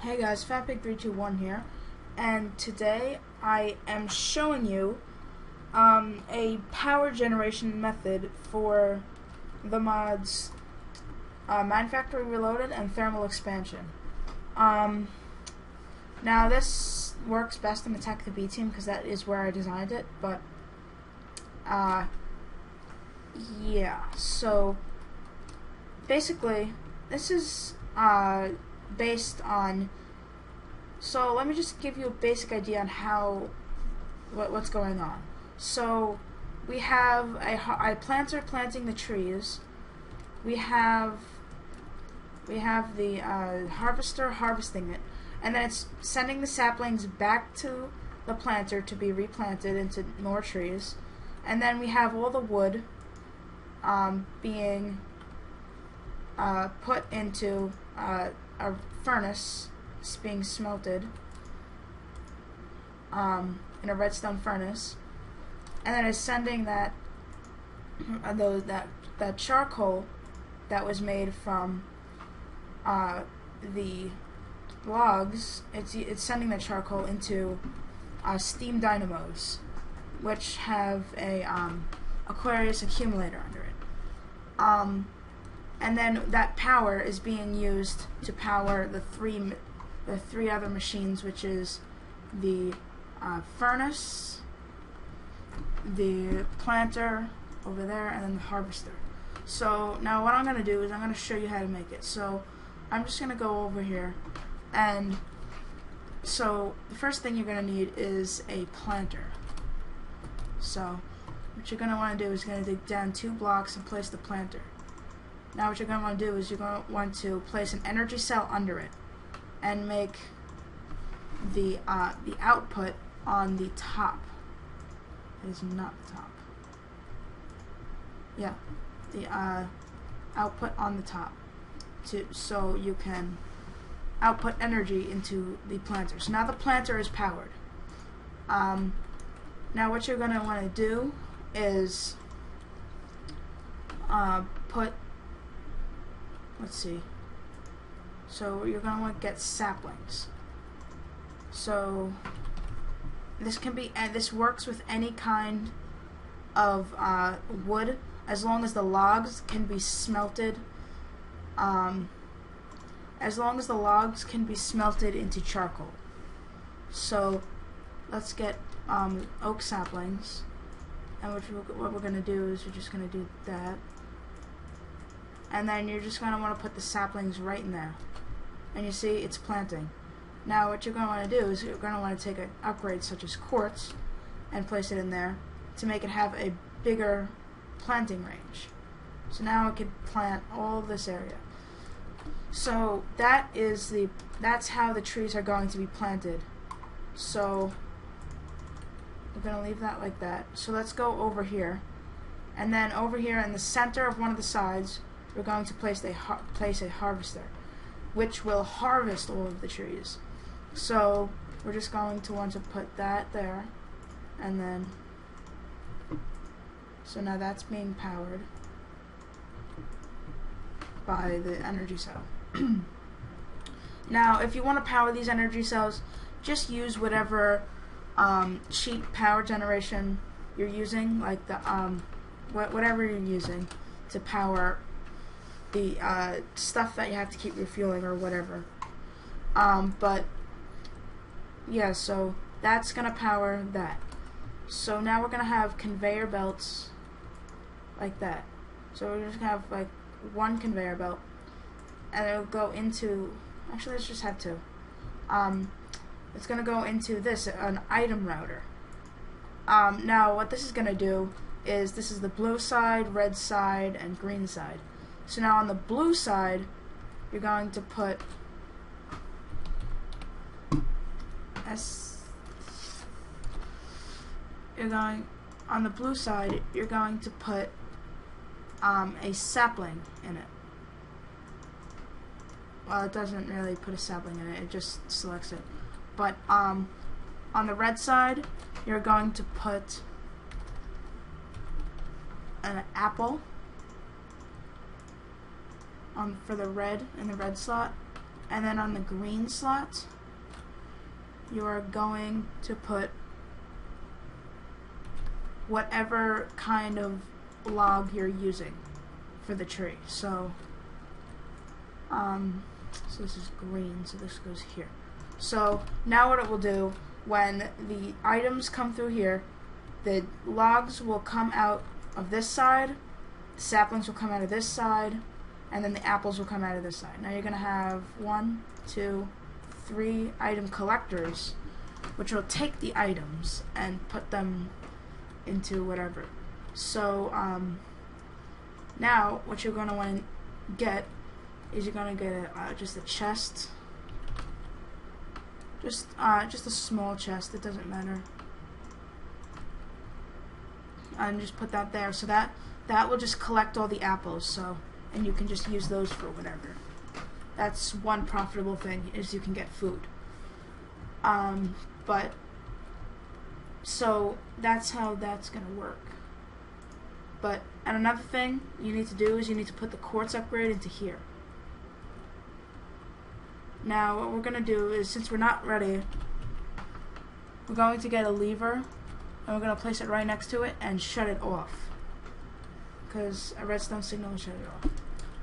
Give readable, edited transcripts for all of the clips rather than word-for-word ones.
Hey guys, FatPig321 here, and today I am showing you a power generation method for the mods Factory Reloaded and Thermal Expansion. Now this works best in the Tekkit B team because that is where I designed it, but yeah, so basically this is based on, so let me just give you a basic idea on what's going on. So we have a planter planting the trees, we have the harvester harvesting it, and then it's sending the saplings back to the planter to be replanted into more trees, and then we have all the wood being put into a furnace. It's being smelted in a redstone furnace, and then it's sending that that charcoal that was made from the logs. It's sending that charcoal into steam dynamos, which have a Aquarius accumulator under it. And then that power is being used to power the three other machines, which is the furnace, the planter over there, and then the harvester. So now what I'm going to do is I'm going to show you how to make it. So I'm just going to go over here, and so the first thing you're going to need is a planter. So what you're going to want to do is you're going to dig down 2 blocks and place the planter. Now what you're going to want to do is you're going to want to place an energy cell under it and make the output on the top. It is not the top. Yeah, the output on the top, so you can output energy into the planter. So now the planter is powered. Now what you're going to want to do is let's see. So you're going to want to get saplings. So this can be, and this works with any kind of wood, as long as the logs can be smelted. As long as the logs can be smelted into charcoal. So let's get oak saplings, and what we're going to do is we're just going to do that. And then you're just going to want to put the saplings right in there. And you see, it's planting. Now what you're going to want to do is you're going to want to take an upgrade such as quartz and place it in there to make it have a bigger planting range. So now it can plant all this area. So that's how the trees are going to be planted. So we're going to leave that like that. So let's go over here. And then over here in the center of one of the sides, we're going to place a harvester, which will harvest all of the trees. So we're just going to want to put that there, and then so now that's being powered by the energy cell. Now if you want to power these energy cells, just use whatever cheap power generation you're using, like the whatever you're using to power the stuff that you have to keep refueling or whatever. But yeah, so that's gonna power that. So now we're gonna have conveyor belts like that. So we're just gonna have like one conveyor belt, and it'll go into, actually let's just have 2. It's gonna go into an item router. Now what this is gonna do is, this is the blue side, red side, and green side. So now on the blue side, you're going to put on the blue side, you're going to put a sapling in it. Well, it doesn't really put a sapling in it, it just selects it. But on the red side, you're going to put an apple for the red in the red slot, and then on the green slot, you are going to put whatever kind of log you're using for the tree. So this is green, so this goes here. So now what it will do, when the items come through here, the logs will come out of this side, the saplings will come out of this side, and then the apples will come out of this side. Now you're going to have 1, 2, 3 item collectors, which will take the items and put them into whatever. So now what you're going to want to get is you're going to get just a chest, just a small chest, it doesn't matter, and just put that there, so that will just collect all the apples, so, and you can just use those for whatever. That's one profitable thing, is you can get food. But so that's how that's gonna work. But, and another thing you need to do is you need to put the quartz upgrade into here. Now what we're going to do is, since we're not ready, we're going to get a lever and we're going to place it right next to it and shut it off, because a redstone signal will shut it off.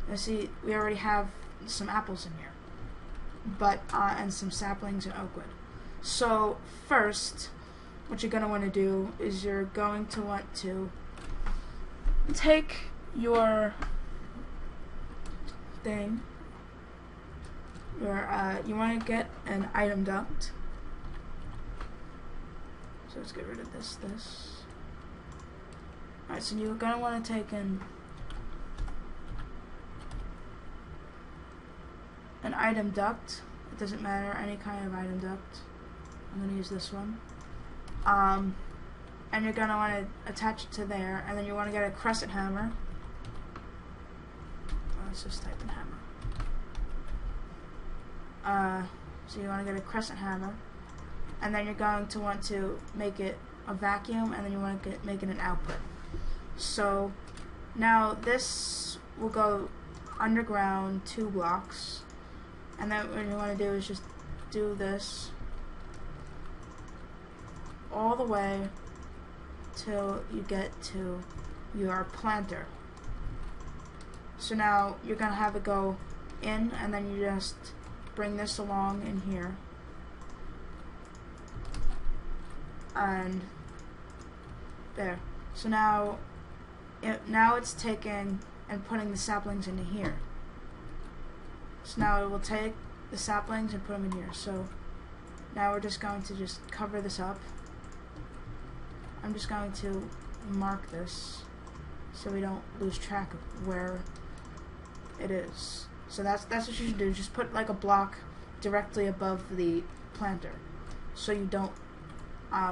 Now see, we already have some apples in here, but and some saplings and oak wood. So first, what you're going to want to do is you're going to want to take your thing, you want to get an item duct. So let's get rid of this. Alright, so you're going to want to take an item duct. It doesn't matter, any kind of item duct. I'm going to use this one. And you're going to want to attach it to there, and then you want to get a crescent hammer. Let's just type in hammer. So you want to get a crescent hammer, and then you're going to want to make it a vacuum, and then you want to make it an output. So now this will go underground 2 blocks, and then what you want to do is just do this all the way till you get to your planter. So now you're going to have it go in, and then you just bring this along in here, and there. So now it's taking and putting the saplings into here. So now it will take the saplings and put them in here. So now we're just going to just cover this up. I'm just going to mark this so we don't lose track of where it is. So that's what you should do. Just put like a block directly above the planter, so you don't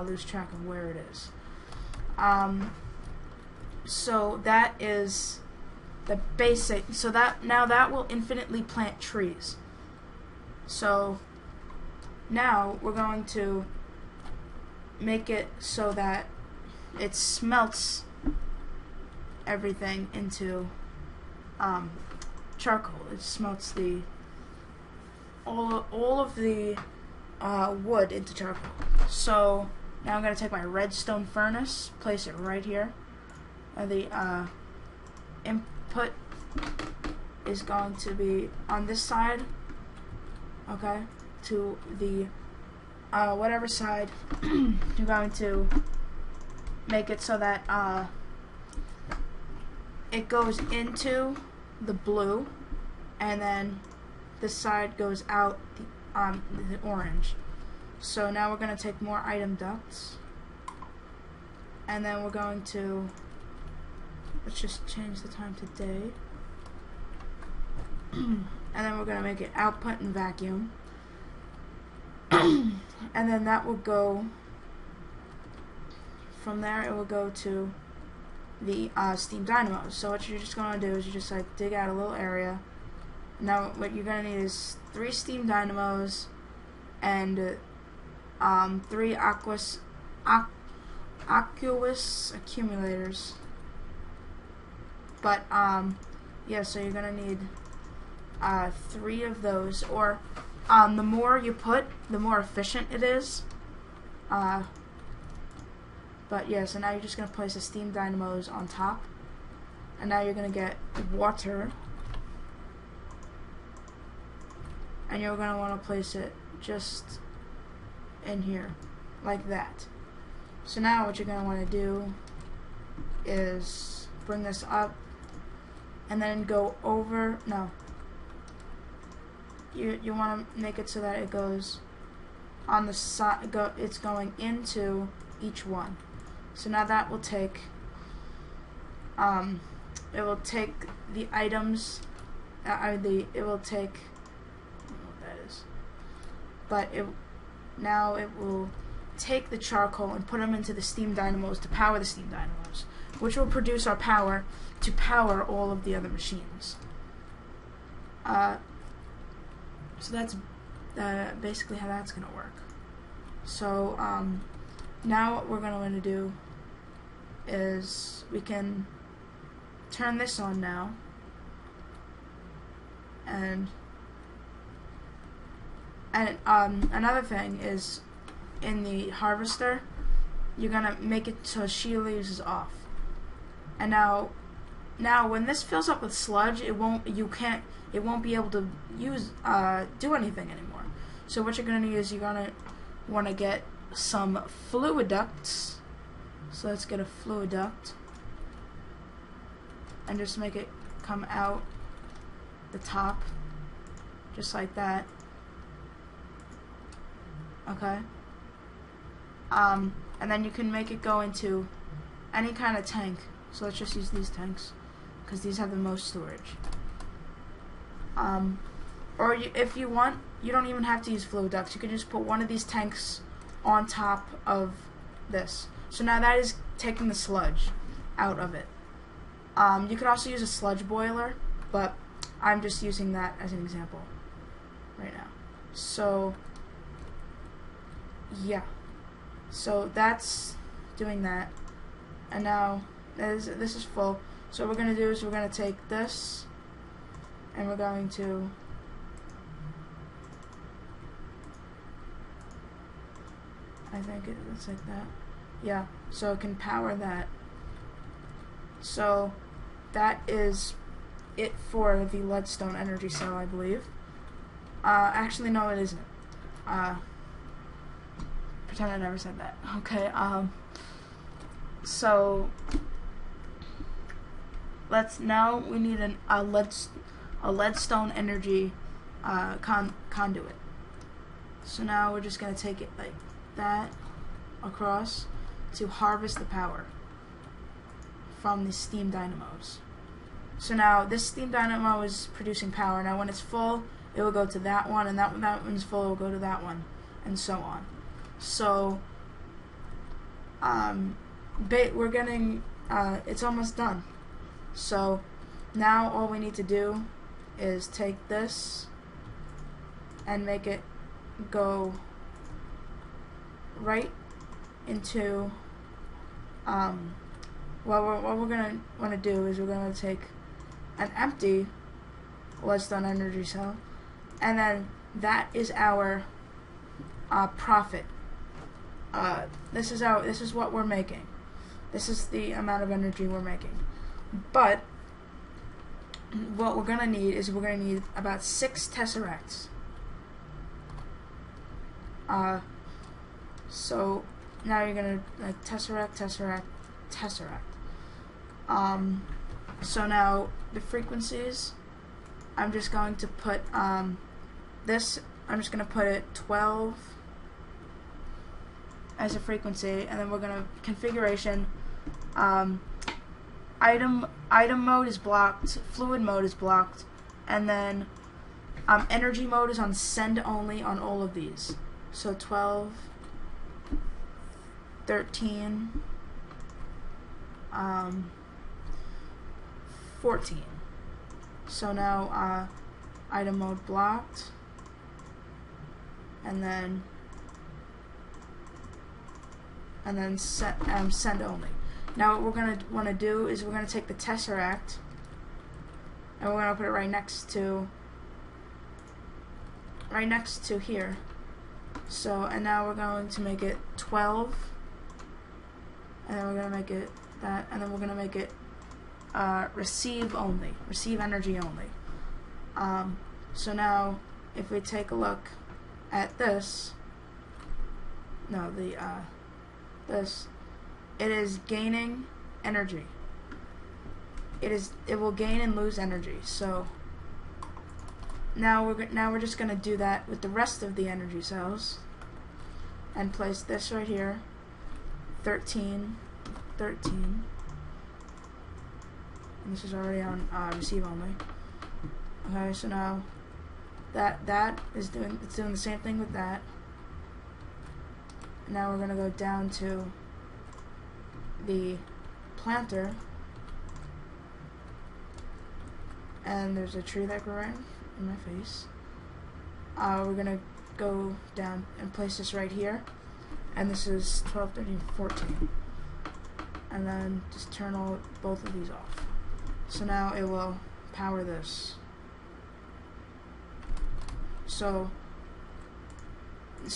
lose track of where it is. So that is the basic. So that will infinitely plant trees. So now we're going to make it so that it smelts everything into charcoal. It smelts all of the wood into charcoal. So now I'm going to take my redstone furnace, place it right here. The input is going to be on this side, okay, to the whatever side. You're going to make it so that it goes into the blue, and then this side goes out the orange. So now we're going to take more item ducts, and then we're going to, let's just change the time to day, and then we're going to make it output and vacuum, and then that will go, from there it will go to the steam dynamos. So what you're just going to do is you just like dig out a little area. Now what you're going to need is 3 steam dynamos and 3 aqueous accumulators. But yeah, so you're going to need 3 of those, or the more you put, the more efficient it is. But yeah, so now you're just going to place the steam dynamos on top, and now you're going to get water, and you're going to want to place it just in here, like that. So now what you're going to want to do is bring this up, and then go over, no, you want to make it so that it goes on the side, it's going into each one. So now that will take, it will take the items, it will take, I don't know what that is, but now it will take the charcoal and put them into the steam dynamos to power the steam dynamos, which will produce our power to power all of the other machines. So that's basically how that's going to work. So now what we're going to want to do is we can turn this on now, and another thing is, in the harvester, you're gonna make it so she leaves is off. And now when this fills up with sludge, it won't be able to do anything anymore. So what you're gonna need is, you're gonna want to get some fluid ducts. So let's get a fluid duct and just make it come out the top, just like that. Okay. And then you can make it go into any kind of tank. So let's just use these tanks, because these have the most storage. Or if you want, you don't even have to use fluid ducts. You can just put one of these tanks on top of this. So now that is taking the sludge out of it. You could also use a sludge boiler, but I'm just using that as an example right now. So yeah, so that's doing that, and now this is full. So what we're going to do is, we're going to take this, and we're going to I think it looks like that. Yeah, so it can power that. So that is it for the Redstone energy cell, I believe. Actually, no, it isn't. Pretend I never said that. Okay. So we need a Redstone energy conduit. So now we're just gonna take it like that across to harvest the power from the steam dynamos. So now this steam dynamo is producing power. Now when it's full, it will go to that one, and that one's full, it will go to that one, and so on. So we're getting it's almost done. So now all we need to do is take this and make it go right into what we're gonna want to do is, we're gonna take an empty Redstone energy cell, and then that is our profit. This is what we're making. This is the amount of energy we're making. But what we're gonna need is, we're gonna need about 6 tesseracts. So now you're gonna like tesseract. So now the frequencies, I'm just going to put this. I'm just gonna put it 12 as a frequency, and then we're gonna configuration. Item mode is blocked. Fluid mode is blocked, and then energy mode is on send only on all of these. So 12, 13, 14. So now item mode blocked, and then send only. Now what we're going to want to do is, we're going to take the tesseract, and we're going to put it right next to right next to here. So, and now we're going to make it 12, and then we're going to make it that, and then we're going to make it receive energy only. So now, if we take a look at this, this, it is gaining energy. It will gain and lose energy. So now we're just going to do that with the rest of the energy cells, and place this right here, 13, and this is already on receive only. Okay, so now that is doing the same thing with that. Now we're going to go down to the planter, and there's a tree that grew in my face. We're going to go down and place this right here, and this is 12, 13, 14, and then just turn both of these off. So now it will power this. So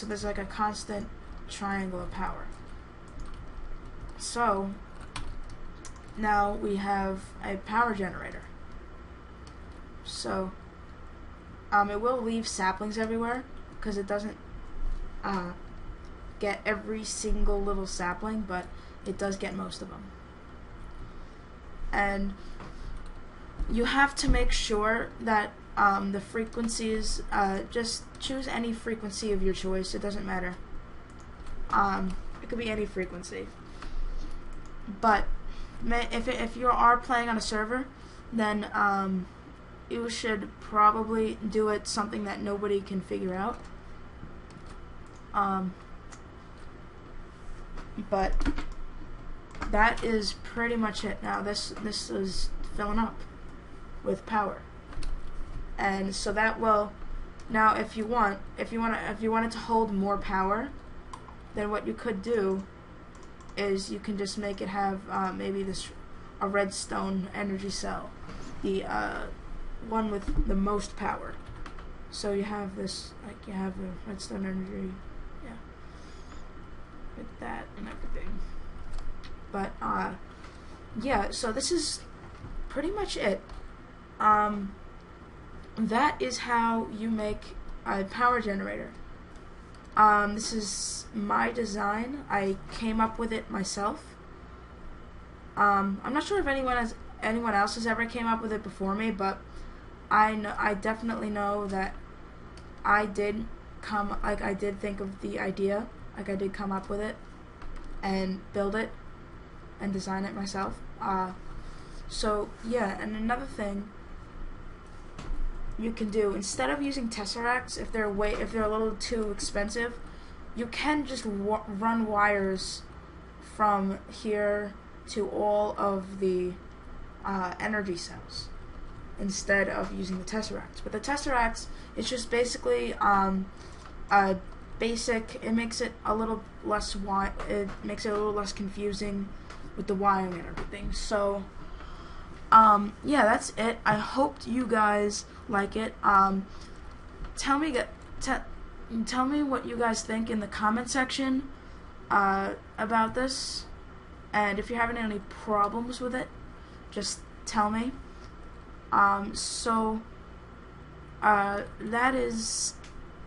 there's like a constant triangle of power. So now we have a power generator. So it will leave saplings everywhere because it doesn't get every single little sapling, but it does get most of them. And you have to make sure that the frequencies, just choose any frequency of your choice. It doesn't matter. It could be any frequency. But if you are playing on a server, then you should probably do it something that nobody can figure out. But that is pretty much it. Now this is filling up with power, and so that will, now if you want it to hold more power, then what you could do is you can just make it have maybe a redstone energy cell, the one with the most power. So you have this, like you have the redstone energy, yeah, with that and everything. But yeah, so this is pretty much it. That is how you make a power generator. This is my design. I came up with it myself. I'm not sure if anyone else has ever came up with it before me, but I definitely know that I did think of the idea, like I did come up with it and build it and design it myself. So yeah, and another thing you can do, instead of using tesseracts, if they're a little too expensive, you can just run wires from here to all of the energy cells instead of using the tesseracts. But the tesseracts, it's just basically basic. It makes it a little less confusing with the wiring and everything. So yeah, that's it. I hope you guys like it. Tell me what you guys think in the comment section about this, and if you're having any problems with it, just tell me. So that is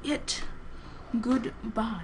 it. Goodbye.